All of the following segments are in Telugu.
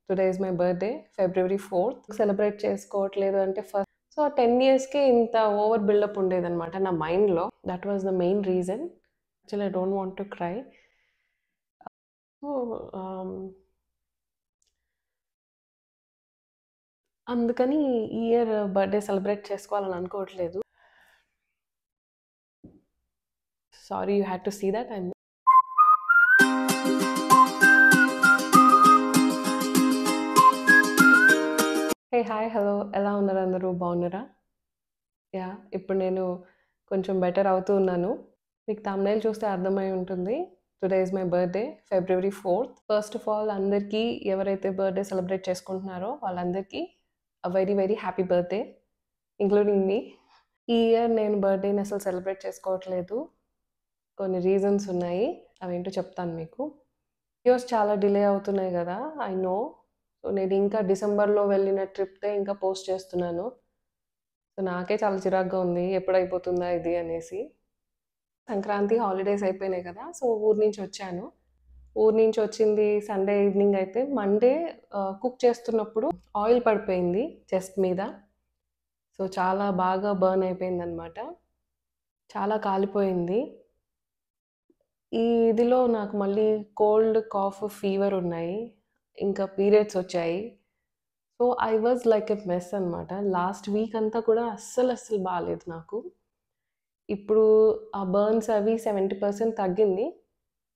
Today is my birthday February 4th. Celebrate చేసుకోవట్లేదు అంటే ఫస్ట్ సో 10 ఇయర్స్‌కే ఇంత ఓవర్ బిల్డప్ ఉండేదన్నమాట నా మైండ్‌లో. That was the main reason. Actually I don't want to cry. So అందుకని ఈ ఇయర్ బర్త్డే సెలబ్రేట్ చేసుకోవాలని అనుకోవట్లేదు. Sorry you had to see that. Hey hi hello, ఎలా ఉన్నారు అందరూ? బాగున్నారా? యా, ఇప్పుడు నేను కొంచెం బెటర్ అవుతూ ఉన్నాను. మీకు thumbnail చూస్తే అర్థమై ఉంటుంది. Today is my birthday February 4th. First of all అందరికీ ఎవరైతే బర్త్డే సెలబ్రేట్ చేసుకుంటున్నారో వాళ్ళందరికీ very very happy birthday, including me. ఈ ఇయర్ నేను బర్త్డేని అసలు సెలబ్రేట్ చేసుకోవట్లేదు. కొన్ని రీజన్స్ ఉన్నాయి, అవేంటో చెప్తాను మీకు. వీడియోస్ చాలా డిలే అవుతున్నాయి కదా, ఐ నో. సో నేను ఇంకా డిసెంబర్లో వెళ్ళిన ట్రిప్తే ఇంకా పోస్ట్ చేస్తున్నాను. సో నాకే చాలా చిరాగ్గా ఉంది, ఎప్పుడైపోతుందా ఇది అనేసి. సంక్రాంతి హాలిడేస్ అయిపోయినాయి కదా, సో ఊరు నుంచి వచ్చాను. ఊరు నుంచి వచ్చింది సండే ఈవినింగ్ అయితే, మండే కుక్ చేస్తున్నప్పుడు ఆయిల్ పడిపోయింది చెస్ట్ మీద. సో చాలా బాగా బర్న్ అయిపోయింది అనమాట, చాలా కాలిపోయింది. ఈ ఇదిలో నాకు మళ్ళీ కోల్డ్, కాఫ్, ఫీవర్ ఉన్నాయి, ఇంకా పీరియడ్స్ వచ్చాయి. So I was like a mess అనమాట. లాస్ట్ వీక్ అంతా కూడా అస్సలు బాగాలేదు నాకు. ఇప్పుడు ఆ బర్న్స్ అవి 70% తగ్గింది.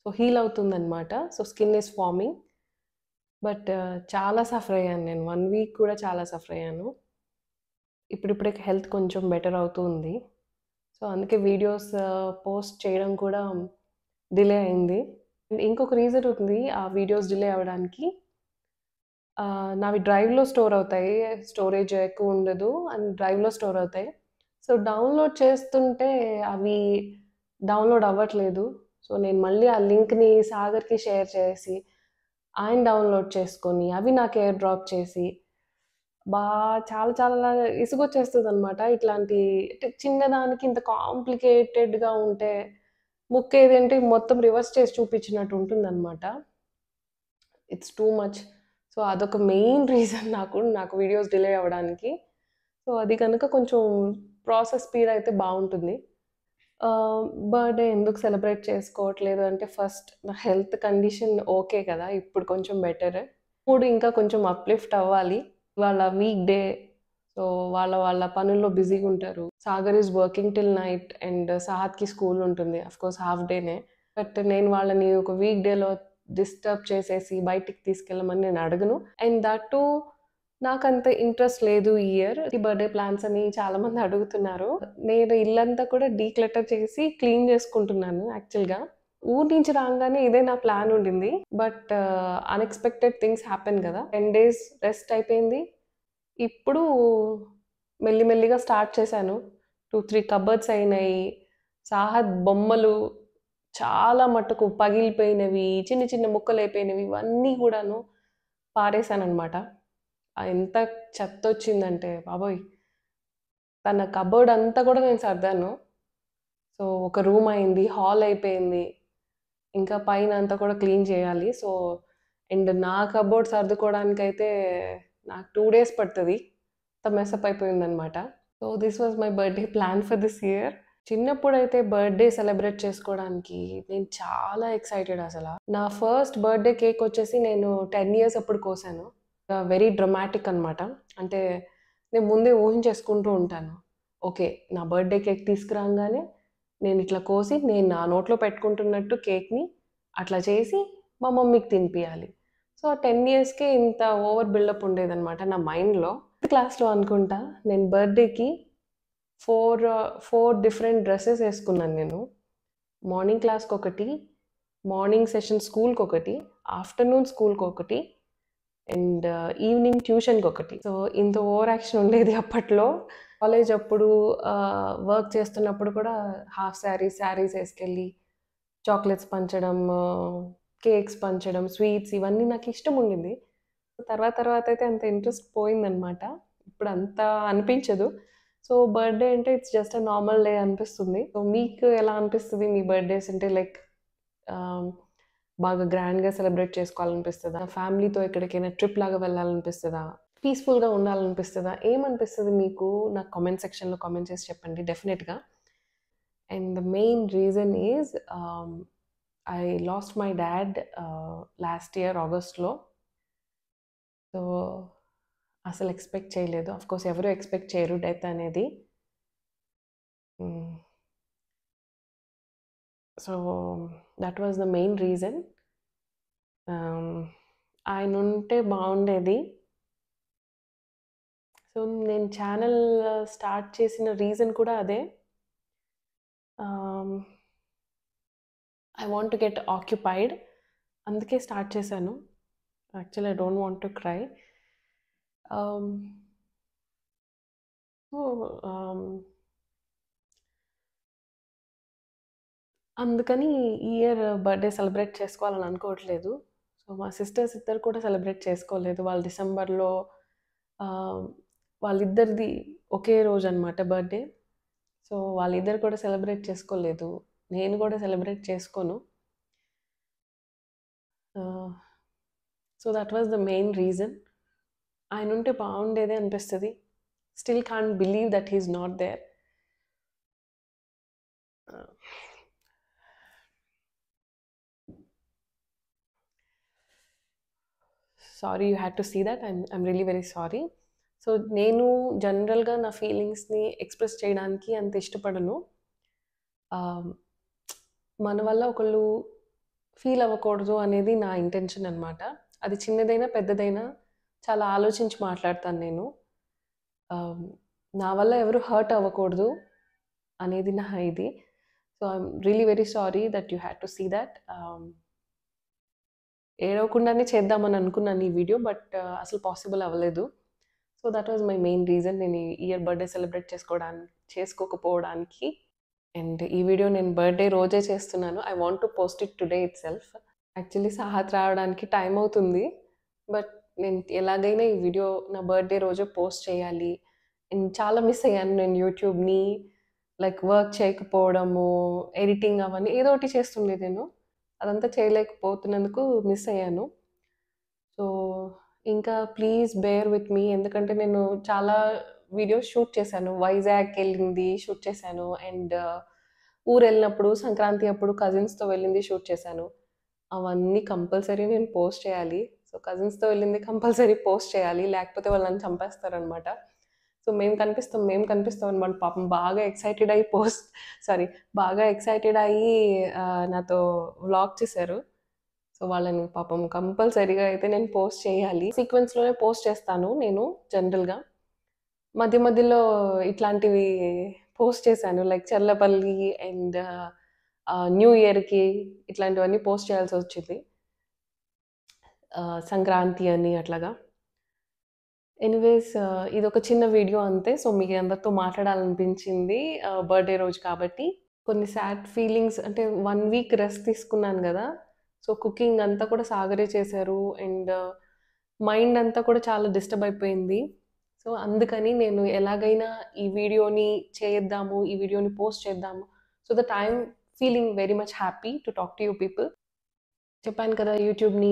సో హీల్ అవుతుందన్నమాట. So skin is farming. But చాలా సఫర్ అయ్యాను నేను. 1 వీక్ కూడా చాలా సఫర్ అయ్యాను. ఇప్పుడిప్పుడే హెల్త్ కొంచెం బెటర్ అవుతూ ఉంది. సో అందుకే వీడియోస్ పోస్ట్ చేయడం కూడా డిలే అయింది. ఇంకొక రీజన్ ఉంది ఆ వీడియోస్ డిలే అవ్వడానికి. నావి డ్రైవ్లో స్టోర్ అవుతాయి, స్టోరేజ్ ఎక్కువ ఉండదు అండ్ డ్రైవ్లో స్టోర్ అవుతాయి. సో డౌన్లోడ్ చేస్తుంటే అవి డౌన్లోడ్ అవ్వట్లేదు. సో నేను మళ్ళీ ఆ లింక్ని సాగర్కి షేర్ చేసి ఆయన డౌన్లోడ్ చేసుకొని అవి నాకు ఎయిర్ డ్రాప్ చేసి చాలా చాలా ఇసుగొచ్చేస్తుంది అనమాట. ఇట్లాంటి చిన్నదానికి ఇంత కాంప్లికేటెడ్గా ఉంటే ముక్కేదంటే మొత్తం రివర్స్ చేసి చూపించినట్టు ఉంటుందన్నమాట. It's too much. సో అదొక మెయిన్ రీజన్ నాకు వీడియోస్ డిలే అవ్వడానికి. సో అది కనుక కొంచెం ప్రాసెస్ స్పీడ్ అయితే బాగుంటుంది. బర్త్డే ఎందుకు సెలబ్రేట్ చేసుకోవట్లేదు అంటే, ఫస్ట్ నా హెల్త్ కండిషన్ ఓకే కదా, ఇప్పుడు కొంచెం బెటర్. మూడు ఇంకా కొంచెం అప్లిఫ్ట్ అవ్వాలి. వాళ్ళ వీక్ డే, సో వాళ్ళ పనుల్లో బిజీగా ఉంటారు. Sagar is working till night and సాహత్కి స్కూల్ ఉంటుంది, అఫ్కోర్స్ హాఫ్ డేనే. బట్ నేను వాళ్ళని ఒక వీక్ డేలో డిస్టర్బ్ చేసేసి బయటికి తీసుకెళ్ళమని నేను అడగను. అండ్ దట్ టు నాకంత ఇంట్రెస్ట్ లేదు ఈ ఇయర్. ఈ బర్త్డే ప్లాన్స్ అని చాలామంది అడుగుతున్నారు. నేను ఇల్లంతా కూడా డీక్లటర్ చేసి క్లీన్ చేసుకుంటున్నాను యాక్చువల్గా. ఊరు నుంచి రాగానే ఇదే నా ప్లాన్ ఉండింది. బట్ అన్ఎక్స్పెక్టెడ్ థింగ్స్ హ్యాపెన్ కదా. 10 days రెస్ట్ అయిపోయింది. ఇప్పుడు మెల్లిమెల్లిగా స్టార్ట్ చేశాను. 2-3 కబర్డ్స్ అయినాయి. సాహత్ బొమ్మలు చాలా మట్టుకు పగిలిపోయినవి, చిన్న చిన్న ముక్కలు అయిపోయినవి, ఇవన్నీ కూడాను పారేశానమాట. ఎంత చెత్త వచ్చిందంటే బాబోయ్, తన కబోర్డ్ అంతా కూడా నేను సర్దాను. సో ఒక రూమ్ అయింది, హాల్ అయిపోయింది, ఇంకా పైన అంతా కూడా క్లీన్ చేయాలి. సో అండ్ నా కబోర్డ్ సర్దుకోవడానికైతే నాకు 2 days పడుతుంది, అంత మెసప్ అయిపోయిందనమాట. So this was my birthday plan for this year. చిన్నప్పుడైతే బర్త్డే సెలబ్రేట్ చేసుకోవడానికి నేను చాలా ఎక్సైటెడ్ అసలు. నా ఫస్ట్ బర్త్డే కేక్ వచ్చేసి నేను 10 years అప్పుడు కోసాను. వెరీ డ్రమాటిక్ అనమాట. అంటే నేను ముందే ఊహించేసుకుంటూ ఉంటాను, ఓకే నా బర్త్డే కేక్ తీసుకురాగానే నేను ఇట్లా కోసి నేను నా నోట్లో పెట్టుకుంటున్నట్టు కేక్ని అట్లా చేసి మా మమ్మీకి తినిపించాలి. సో 10 yearsకే ఇంత ఓవర్ బిల్డప్ ఉండేదన్నమాట నా మైండ్లో. క్లాస్లో అనుకుంటా నేను బర్త్డేకి 4 డిఫరెంట్ డ్రెస్సెస్ వేసుకున్నాను నేను. మార్నింగ్ క్లాస్కి ఒకటి, మార్నింగ్ సెషన్ స్కూల్కి ఒకటి, ఆఫ్టర్నూన్ స్కూల్కి ఒకటి అండ్ ఈవినింగ్ ట్యూషన్కి ఒకటి. సో ఇంత ఓవర్ యాక్షన్ ఉండేది అప్పట్లో. కాలేజ్ అప్పుడు వర్క్ చేస్తున్నప్పుడు కూడా హాఫ్ శారీస్ వేసుకెళ్ళి చాక్లెట్స్ పంచడం, కేక్స్ పంచడం, స్వీట్స్ ఇవన్నీ నాకు ఇష్టం ఉండింది. తర్వాత అయితే అంత ఇంట్రెస్ట్ పోయిందనమాట. ఇప్పుడు అంత అనిపించదు. సో బర్త్డే అంటే it's just a normal day అనిపిస్తుంది. సో మీకు ఎలా అనిపిస్తుంది మీ బర్త్డేస్ అంటే? లైక్ బాగా గ్రాండ్‌గా సెలబ్రేట్ చేసుకోవాలనిపిస్తదా? ఫ్యామిలీతో ఎక్కడికైనా ట్రిప్ లాగా వెళ్ళాలనిపిస్తదా? పీస్‌ఫుల్‌గా ఉండాలనిపిస్తదా? ఏమనిపిస్తది మీకు? నాకు కామెంట్ సెక్షన్‌లో కామెంట్ చేసి చెప్పండి డెఫినెట్‌గా. And the main reason is I lost my dad last year ఆగస్ట్‌లో. సో, అసలు ఎక్స్‌పెక్ట్ చేయలేదు. ఆఫ్‌కోర్స్ ఎవరు ఎక్స్‌పెక్ట్ చేయరు డెత్ అనేది. Hmm. So, that was the main reason. ఆయనుంటే బావుండేది. సో, నేను ఛానల్ స్టార్ట్ చేసిన రీజన్ కూడా అదే. ఆహ్, I want to get occupied. అందుకే స్టార్ట్ చేశాను. Actually I don't want to cry. ఆహ్, సో, ఆహ్, అందుకని ఈ ఇయర్ బర్త్‌డే సెలబ్రేట్ చేసుకోవాలని అనుకోవట్లేదు. సో, మా సిస్టర్స్ ఇద్దరు కూడా సెలబ్రేట్ చేసుకోలేదు. వాళ్ళు డిసెంబర్‌లో ఆహ్, వాళ్ళిద్దరిది ఒకే రోజనమాట బర్త్‌డే. సో, వాళ్ళిద్దరు కూడా సెలబ్రేట్ చేసుకోలేదు. నేను కూడా సెలబ్రేట్ చేసుకోను. Ah, so, that was the main reason. ఆయనుంటే బావుండేదే అనిపిస్తది. Still can't believe that he is not there. Ah, sorry you had to see that. I'm really very sorry. So, నేను జనరల్‌గా నా ఫీలింగ్స్‌ని ఎక్స్‌ప్రెస్ చేయడానికి అంత ఇష్టపడను. ఆహ్, మన వల్ల ఒకళ్ళు ఫీల్ అవ్వకూడదు అనేది నా ఇంటెన్షన్ అనమాట. అది చిన్నదైనా, పెద్దదైనా చాలా ఆలోచించి మాట్లాడతాను నేను. ఆహ్, నా వల్ల ఎవరు హర్ట్ అవ్వకూడదు అనేది నా ఇది. So, I'm really very sorry that you had to see that. ఏడవకుండానే చేద్దామని అనుకున్నాను ఈ వీడియో. బట్ అసలు పాసిబుల్ అవ్వలేదు. So, that was my main reason నేను ఈ ఇయర్ బర్త్‌డే సెలబ్రేట్ చేసుకోకపోవడానికి. అండ్ ఈ వీడియో నేను బర్త్‌డే రోజే చేస్తున్నాను. I want to post it today itself. Actually Sahat రావడానికి టైం అవుతుంది. బట్ నేను ఎలాగైనా ఈ వీడియో నా బర్త్‌డే రోజే పోస్ట్ చేయాలి. అండ్ చాలా మిస్ అయ్యాను నేను యూట్యూబ్‌ని. లైక్ వర్క్ చేయకపోవడము, ఎడిటింగ్ అవన్నీ ఏదో ఒకటి చేస్తుండే నేను. అదంతా చేయలేకపోతున్నందుకు మిస్ అయ్యాను. సో, ఇంకా ప్లీజ్ బేర్ విత్ మీ. ఎందుకంటే నేను చాలా వీడియోస్ షూట్ చేశాను. వైజాగ్‌కెళ్ళింది షూట్ చేశాను. అండ్ ఊరెళ్ళినప్పుడు సంక్రాంతి అప్పుడు కజిన్స్‌తో వెళ్ళింది షూట్ చేశాను. అవన్నీ కంపల్సరీ నేను పోస్ట్ చేయాలి. సో, కజిన్స్‌తో వెళ్ళింది కంపల్సరీ పోస్ట్ చేయాలి. లేకపోతే వాళ్ళు నన్ను చంపేస్తారనమాట. సో, మేము కనిపిస్తాం అని వాళ్ళు పాపం బాగా ఎక్సైటెడ్ అయ్యి బాగా ఎక్సైటెడ్ అయ్యి నాతో వ్లాగ్ చేశారు. సో, వాళ్ళని పాపం కంపల్సరీగా అయితే నేను పోస్ట్ చేయాలి. సీక్వెన్స్‌లోనే పోస్ట్ చేస్తాను నేను జనరల్‌గా. మధ్య మధ్యలో ఇట్లాంటివి పోస్ట్ చేశాను. లైక్ చర్లపల్లి అండ్ న్యూ ఇయర్‌కి ఇట్లాంటివన్నీ పోస్ట్ చేయాల్సొచ్చింది. సంక్రాంతి అని అట్లాగా. ఎనీవేస్ ఇదొక చిన్న వీడియో అంతే. సో, మీ అందరితో మాట్లాడాలనిపించింది బర్త్‌డే రోజు కాబట్టి. కొన్ని సాడ్ ఫీలింగ్స్ అంటే 1 వీక్ రెస్ట్ తీసుకున్నాను గదా! సో, కుకింగ్ అంతా కూడా సాగరే చేశారు. అండ్ మైండ్ అంతా కూడా చాలా డిస్టర్బ్ అయిపోయింది. సో, అందుకని నేను ఎలాగైనా ఈ వీడియోని చేద్దాము, ఈ వీడియోని పోస్ట్ చేద్దాము. So that I'm feeling very much happy to talk to you people. చెప్పాను కదా!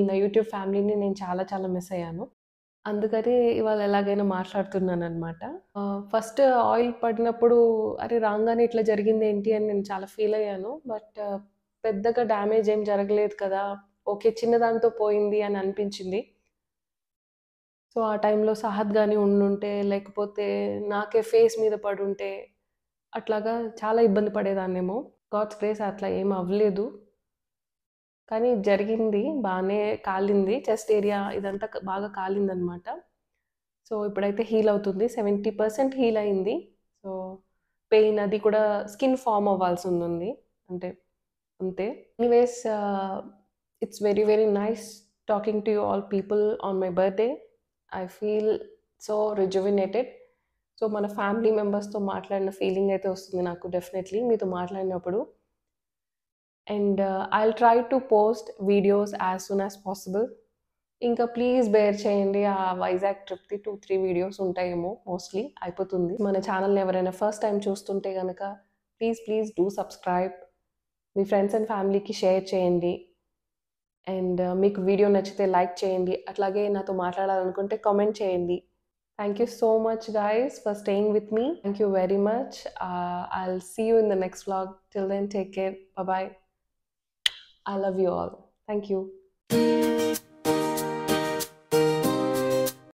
నా యూట్యూబ్ ఫ్యామిలీని నేను చాలా చాలా మిస్ అయ్యాను. అందుకని ఇవాళ ఎలాగైనా మాట్లాడుతున్నాననమాట. ఫస్ట్ ఆయిల్ పడినప్పుడు అరే! రాంగానే ఇట్లా జరిగిందేంటి అని నేను చాలా ఫీల్ అయ్యాను. బట్ పెద్దగా డ్యామేజ్ ఏం జరగలేదు కదా! ఓకే. చిన్నదాంతో పోయింది అని అనిపించింది. సో, ఆ టైంలో సాహద్ గాని ఉండుంటే, లేకపోతే నాకే ఫేస్ మీద పడుంటే, అట్లాగా చాలా ఇబ్బంది పడేదాన్నేమో. గాడ్స్ గ్రేస్ అట్లా ఏమి అవ్వలేదు. కానీ జరిగింది. బానే కాలింది. చెస్ట్ ఏరియా ఇదంతా బాగా కాలిందనమాట. సో, ఇప్పుడైతే హీల్ అవుతుంది. 70% హీల్ అయింది. సో, పెయిన్ అది కూడా స్కిన్ ఫార్మ్ అవ్వాల్సుందుంది. అంటే అంతే. Anyways it's very, very nice talking to you all people on my birthday. I feel so rejuvenated. So, మన ఫ్యామిలీ మెంబర్స్‌తో మాట్లాడిన ఫీలింగ్ అయితే వస్తుంది నాకు డెఫినెట్‌లీ మీతో మాట్లాడినప్పుడు. And I'll try to post videos as soon as possible. ఇంకా ప్లీజ్ బేర్ చేయండి. ఆ వైజాగ్ ట్రిప్‌ది 2, 3 వీడియోస్ ఉంటాయేమో మోస్ట్‌లీ అయిపోతుంది. మన ఛానెల్‌ని ఎవరైనా ఫస్ట్ టైమ్ చూస్తుంటే గనక ప్లీజ్, ప్లీజ్ డూ సబ్స్క్రైబ్. మీ ఫ్రెండ్స్ అండ్ ఫ్యామిలీకి షేర్ చేయండి. అండ్ మీకు వీడియో నచ్చితే లైక్ చేయండి. అట్లాగే నాతో మాట్లాడాలనుకుంటే కామెంట్ చేయండి. Thank you so much, guys, for staying with me. Thank you very much. I'll see you in the next vlog. Till then, take care. Bye bye. I love you all. Thank you.